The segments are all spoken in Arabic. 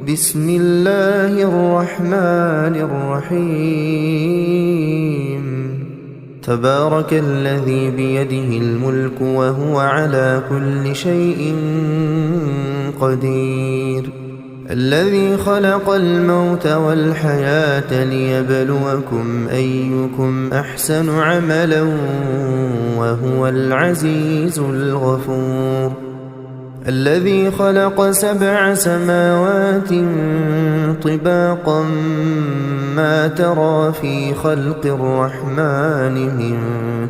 بسم الله الرحمن الرحيم تبارك الذي بيده الملك وهو على كل شيء قدير الذي خلق الموت والحياة ليبلوكم أيكم أحسن عملا وهو العزيز الغفور الذي خلق 7 سماوات طباقا ما ترى في خلق الرحمن من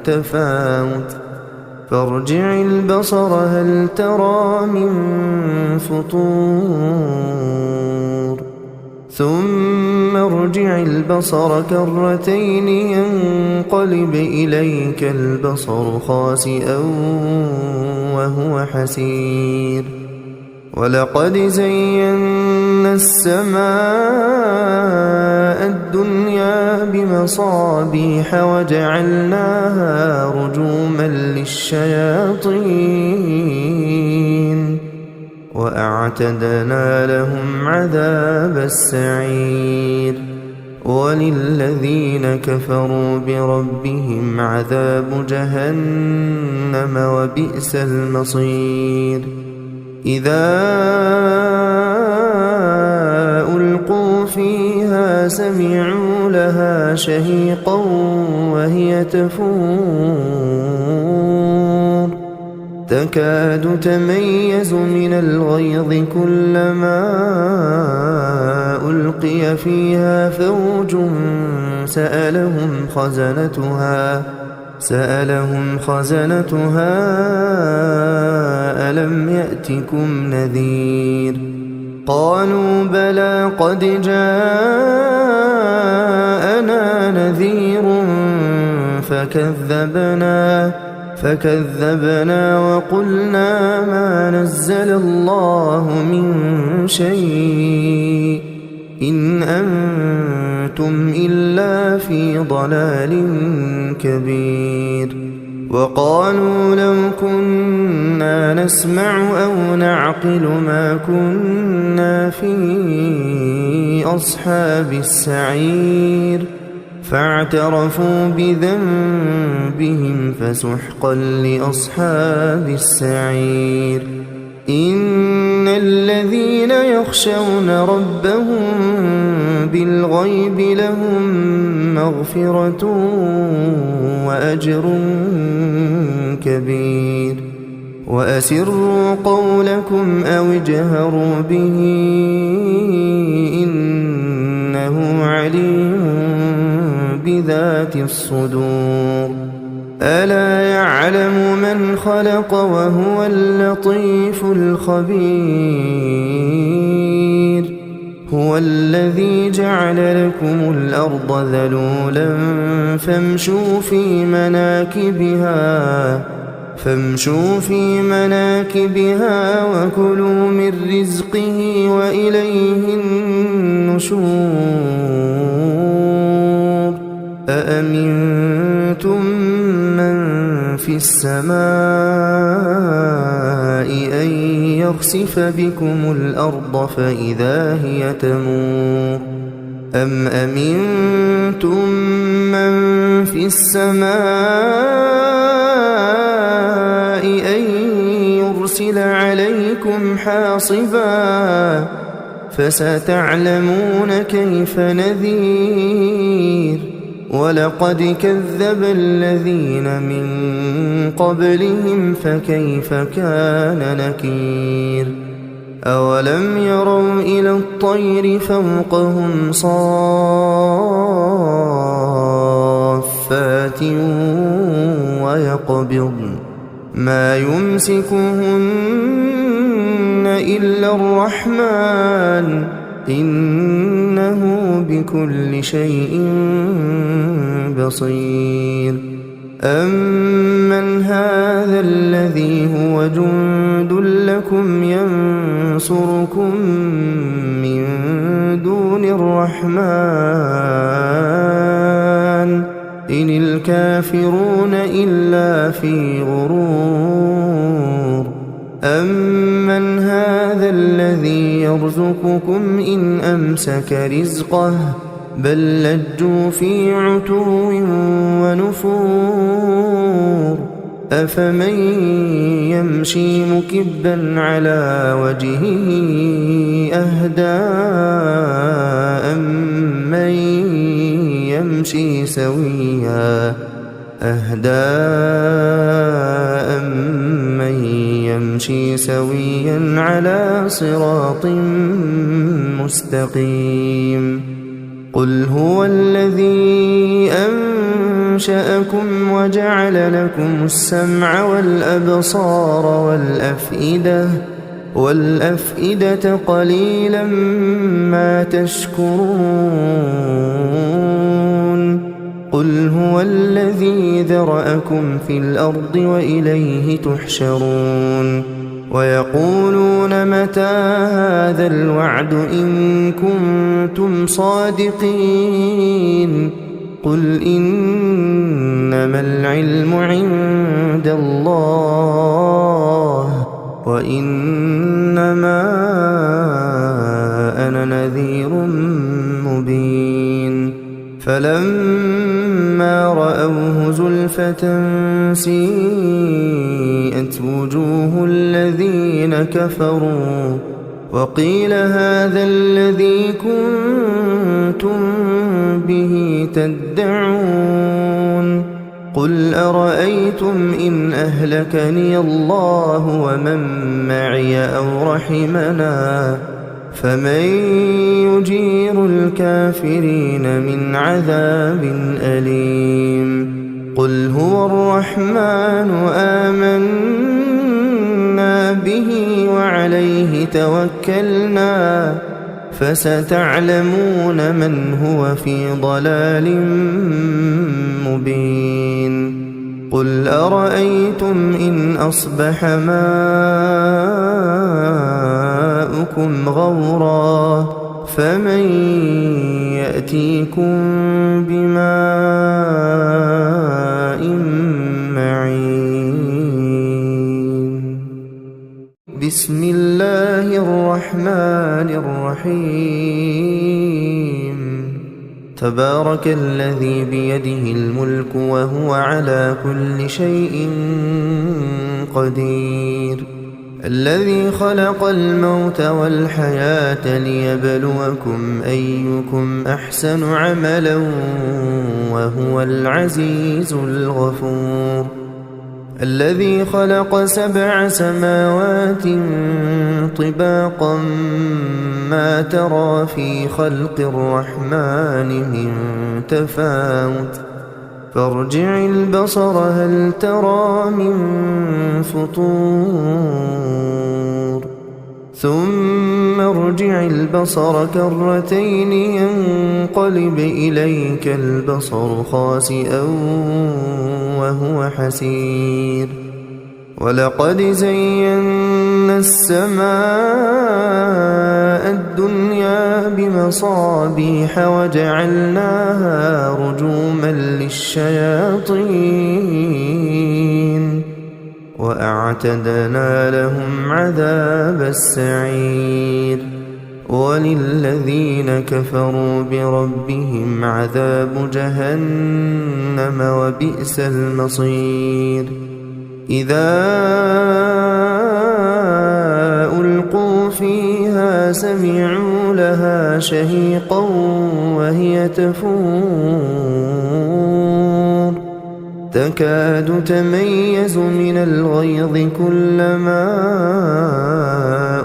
تفاوت فارجع البصر هل ترى من فطور ثم ارجع البصر كرتين ينقلب إليك البصر خاسئا وهو حسير ولقد زينا السماء الدنيا بمصابيح وجعلناها رجوما للشياطين وأعتدنا لهم عذاب السعير وللذين كفروا بربهم عذاب جهنم وبئس المصير إذا ألقوا فيها سمعوا لها شهيقا وهي تفور تكاد تميز من الغيظ كلما ألقي فيها فوج سألهم خزنتها ألم يأتكم نذير قالوا بلى قد جاءنا نذير فكذبنا وقلنا ما نزل الله من شيء إن أنتم إلا في ضلال كبير وقالوا لو كنا نسمع أو نعقل ما كنا في أصحاب السعير فاعترفوا بذنبهم فسحقا لأصحاب السعير إن الذين يخشون ربهم بالغيب لهم مغفرة وأجر كبير وأسروا قولكم أو اجهروا به إنه عليم بذات الصدور ألا يعلم من خلق وهو اللطيف الخبير هو الذي جعل لكم الأرض ذلولا فامشوا في مناكبها وكلوا من رزقه وإليه النشور أأمنتم من في السماء أن يخسف بكم الأرض فإذا هي تمور أم أمنتم من في السماء أن يرسل عليكم حاصبا فستعلمون كيف نذير ولقد كذب الذين من قبلهم فكيف كان نكير أولم يروا إلى الطير فوقهم صافات ويقبضن ما يمسكهن إلا الرحمن إنه بكل شيء بصير أمن هذا الذي هو جند لكم ينصركم من دون الرحمن إن الكافرون إلا في غرور أمن هذا الذي يرزقكم إن أمسك رزقه بل لجوا في عتو ونفور أفمن يمشي مكبا على وجهه أهدى أمن يمشي سويا على صراط مستقيم قل هو الذي أنشأكم وجعل لكم السمع والأبصار والأفئدة قليلا ما تشكرون قل هو الذي ذرأكم في الأرض وإليه تحشرون ويقولون متى هذا الوعد إن كنتم صادقين قل إنما العلم عند الله وإنما أنا نذير مبين فلما رأوه زلفة سيئت وجوه الذين كفروا وقيل هذا الذي كنتم به تدعون قل أرأيتم إن أهلكني الله ومن معي أو رحمنا فمن يجير الكافرين من عذاب أليم قل هو الرحمن آمنا به وعليه توكلنا فستعلمون من هو في ضلال مبين قل أرأيتم إن أصبح ماؤكم غورا فمن يأتيكم بماء معين بسم الله الرحمن الرحيم تبارك الذي بيده الملك وهو على كل شيء قدير الذي خلق الموت والحياة ليبلوكم أيكم أحسن عملا وهو العزيز الغفور الذي خلق 7 سماوات طباقا ما ترى في خلق الرحمن من تفاوت فارجع البصر هل ترى من فطور ثم ارجع البصر كرتين ينقلب إليك البصر خاسئا وهو حسير ولقد زينا السماء الدنيا بمصابيح وجعلناها رجوما للشياطين وأعتدنا لهم عذاب السعير وللذين كفروا بربهم عذاب جهنم وبئس المصير إذا ألقوا فيها سمعوا لها شهيقا وهي تفور تكاد تميز من الغيظ كلما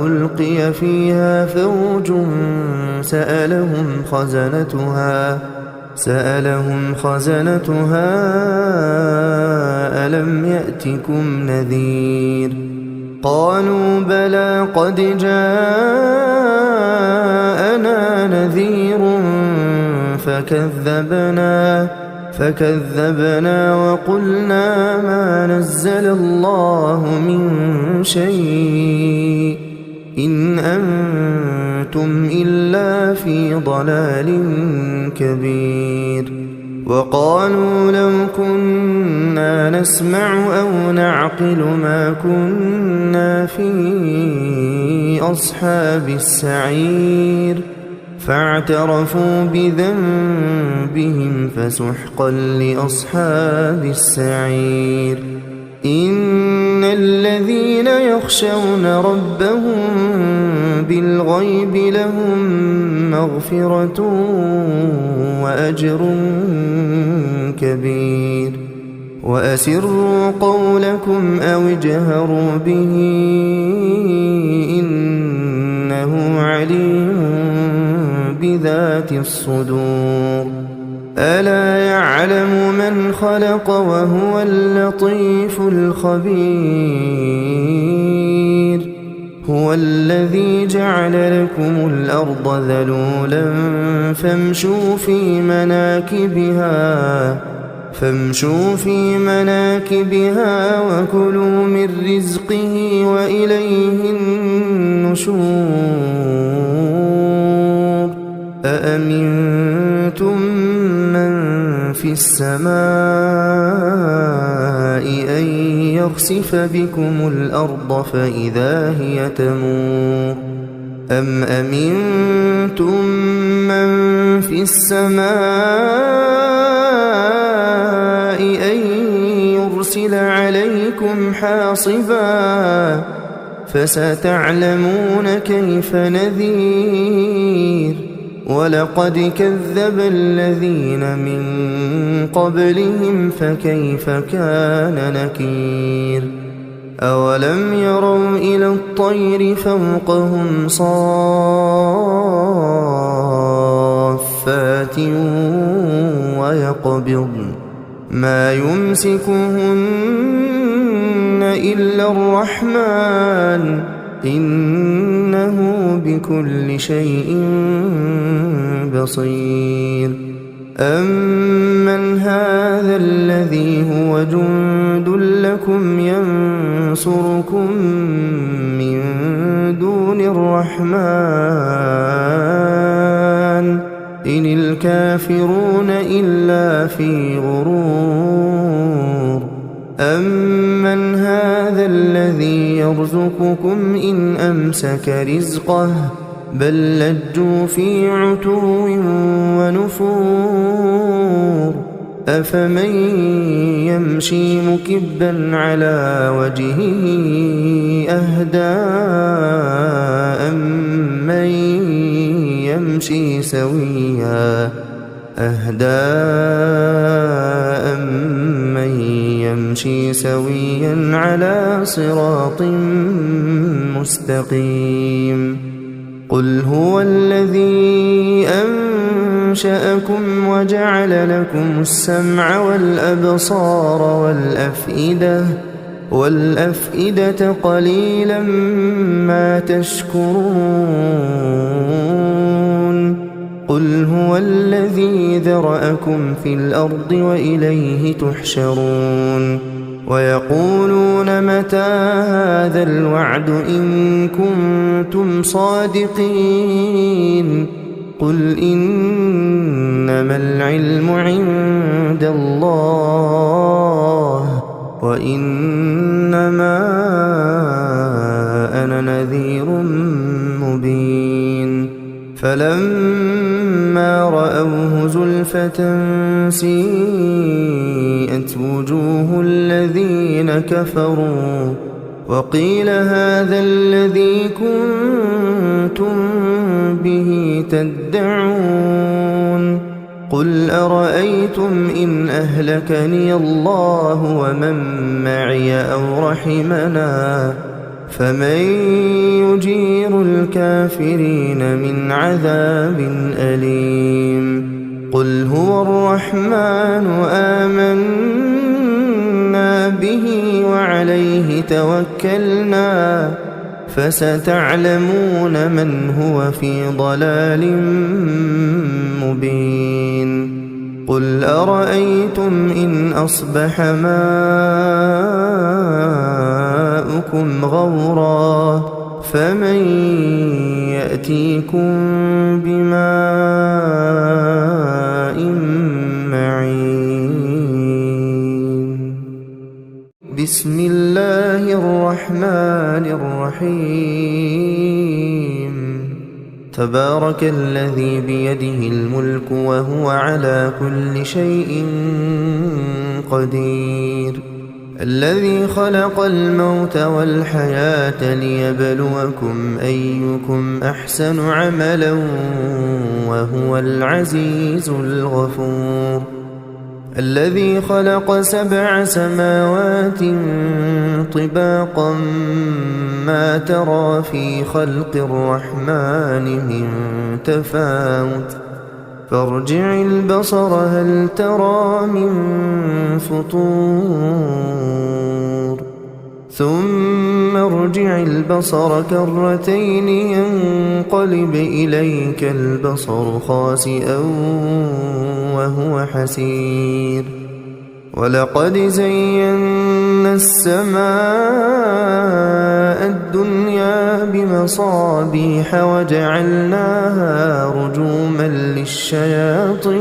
ألقي فيها فوج سألهم خزنتها ألم يأتكم نذير قالوا بلى قد جاءنا نذير فكذبنا وقلنا ما نزل الله من شيء إن أنتم إلا في ضلال كبير وقالوا لو كنا نسمع أو نعقل ما كنا في أصحاب السعير فاعترفوا بذنبهم فسحقا لأصحاب السعير إن الذين يخشون ربهم بالغيب لهم مغفرة وأجر كبير وأسروا قولكم أو اجهروا به إنه عليم بذات الصدور ألا يعلم من خلق وهو اللطيف الخبير هو الذي جعل لكم الأرض ذلولا فامشوا في مناكبها وكلوا من رزقه وإليه النشور أأمنتم من في السماء أن يخسف بكم الأرض فإذا هي تمور أم أمنتم من في السماء أن يرسل عليكم حاصبا فستعلمون كيف نذير ولقد كذب الذين من قبلهم فكيف كان نكير أولم يروا إلى الطير فوقهم صافات ويقبضن ما يمسكهن إلا الرحمن إنه بكل شيء بصير أمن هذا الذي هو جند لكم ينصركم من دون الرحمن إن الكافرون إلا في غرور أمن هذا الذي يرزقكم إن أمسك رزقه بل لجوا في عتو ونفور أفمن يمشي مكبا على وجهه أهدى أمن يمشي سويا على صراط مستقيم قل هو الذي أنشأكم وجعل لكم السمع والأبصار والأفئدة قليلا ما تشكرون قل هو الذي ذرأكم في الأرض وإليه تحشرون ويقولون متى هذا الوعد إن كنتم صادقين قل إنما العلم عند الله وإنما أنا نذير مبين فلما رأوه زلفة سيئت وجوه الذين كفروا وقيل هذا الذي كنتم به تدعون قل أرأيتم إن أهلكني الله ومن معي أو رحمنا فمن يجير الكافرين من عذاب أليم قل هو الرحمن آمنا به وعليه توكلنا فستعلمون من هو في ضلال مبين قل أرأيتم إن أصبح ماؤكم غورا فمن يأتيكم بماء معين بسم الله الرحمن الرحيم تبارك الذي بيده الملك وهو على كل شيء قدير الذي خلق الموت والحياة ليبلوكم أيكم أحسن عملا وهو العزيز الغفور الذي خلق 7 سماوات طباقا ما ترى في خلق الرحمن من تفاوت فارجع البصر هل ترى من فطور ثم ارجع البصر كرتين ينقلب إليك البصر خاسئا وهو حسير ولقد زينا السماء الدنيا بمصابيح وجعلناها رجوما للشياطين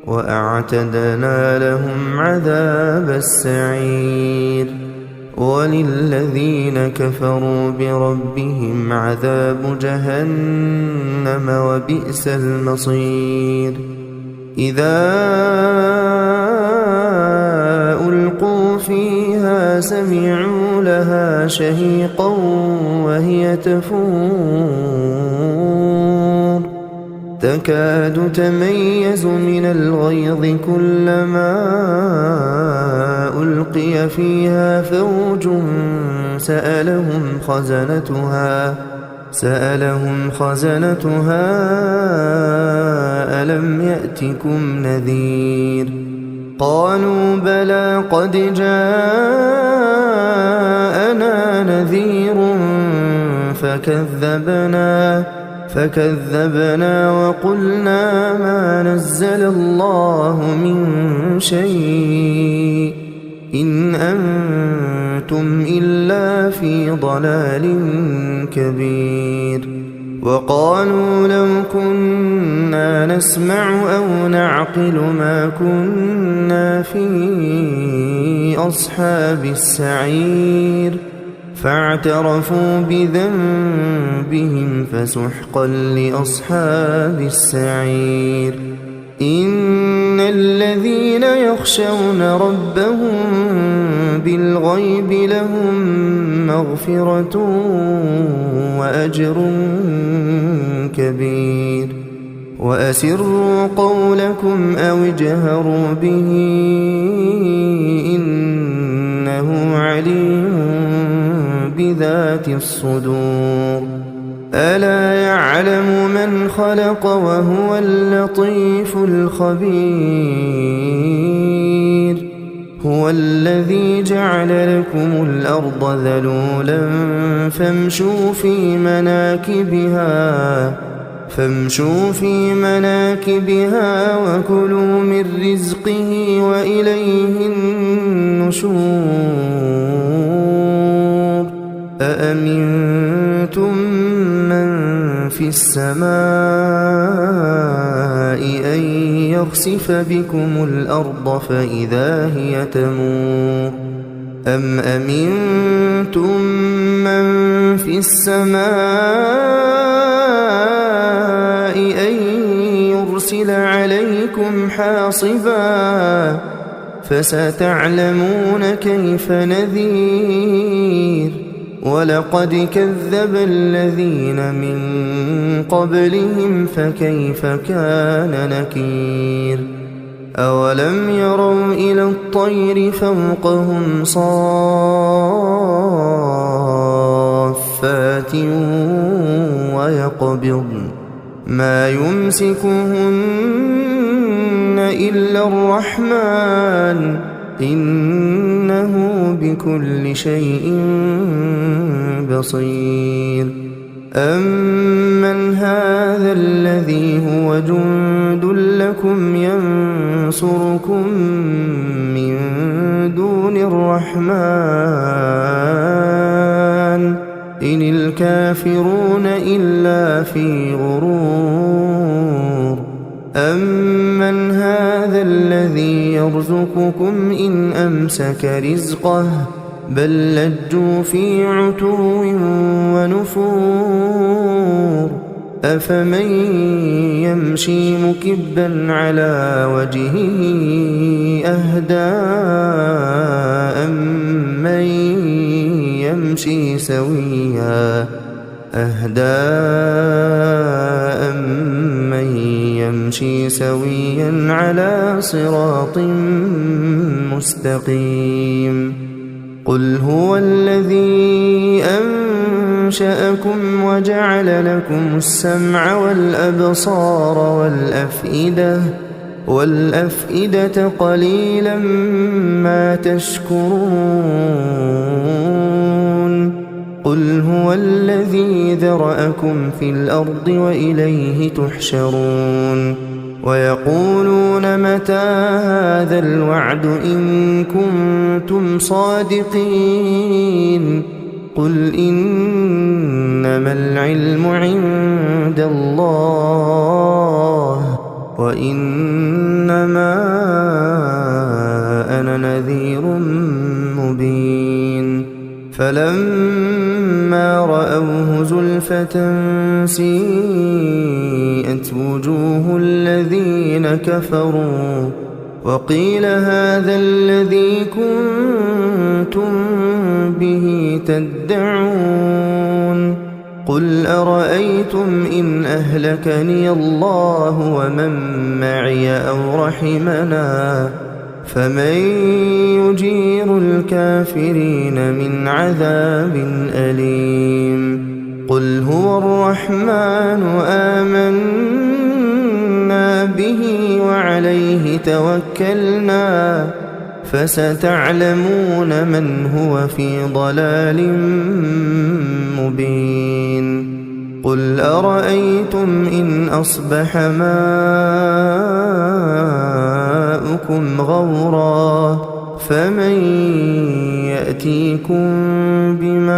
وأعتدنا لهم عذاب السعير وللذين كفروا بربهم عذاب جهنم وبئس المصير إذا ألقوا فيها سمعوا لها شهيقا وهي تفور تكاد تميز من الغيظ كلما ألقي فيها فوج سألهم خزنتها ألم يأتكم نذير قالوا بلى قد جاءنا نذير فكذبنا وقلنا ما نزل الله من شيء إن أنتم إلا في ضلال كبير وقالوا لو كنا نسمع أو نعقل ما كنا في أصحاب السعير فاعترفوا بذنبهم فسحقا لأصحاب السعير إن الذين يخشون ربهم بالغيب لهم مغفرة وأجر كبير وأسروا قولكم أو اجهروا به إنه عليم بذات الصدور ألا يعلم من خلق وهو اللطيف الخبير هو الذي جعل لكم الأرض ذلولا فامشوا في مناكبها وكلوا من رزقه وإليه النشور أأمنتم من في السماء أن يخسف بكم الأرض فإذا هي تمور أم أمنتم من في السماء أن يرسل عليكم حاصبا فستعلمون كيف نذير ولقد كذب الذين من قبلهم فكيف كان نكير أولم يروا إلى الطير فوقهم صافات ويقبضن ما يمسكهن إلا الرحمن إنه بكل شيء بصير أمن هذا الذي هو جند لكم ينصركم من دون الرحمن إن الكافرون إلا في غرور أمن هذا الذي يرزقكم إن أمسك رزقه بل لجوا في عتو ونفور أفمن يمشي مكبا على وجهه أهدى أمن يمشي سويا على صراط مستقيم قل هو الذي أنشأكم وجعل لكم السمع والأبصار والأفئدة قليلا ما تشكرون قل هو الذي ذرأكم في الأرض وإليه تحشرون ويقولون متى هذا الوعد إن كنتم صادقين قل إنما العلم عند الله وإنما أنا نذير مبين فلما رأوه زلفة سيئت وجوه الذين كفروا وقيل هذا الذي كنتم به تدعون قل أرأيتم إن أهلكني الله ومن معي أو رحمنا فمن يجير الكافرين من عذاب أليم قل هو الرحمن آمنا به وعليه توكلنا فستعلمون من هو في ضلال مبين قل أرأيتم إن أصبح ماؤكم غورا فمن يأتيكم بماء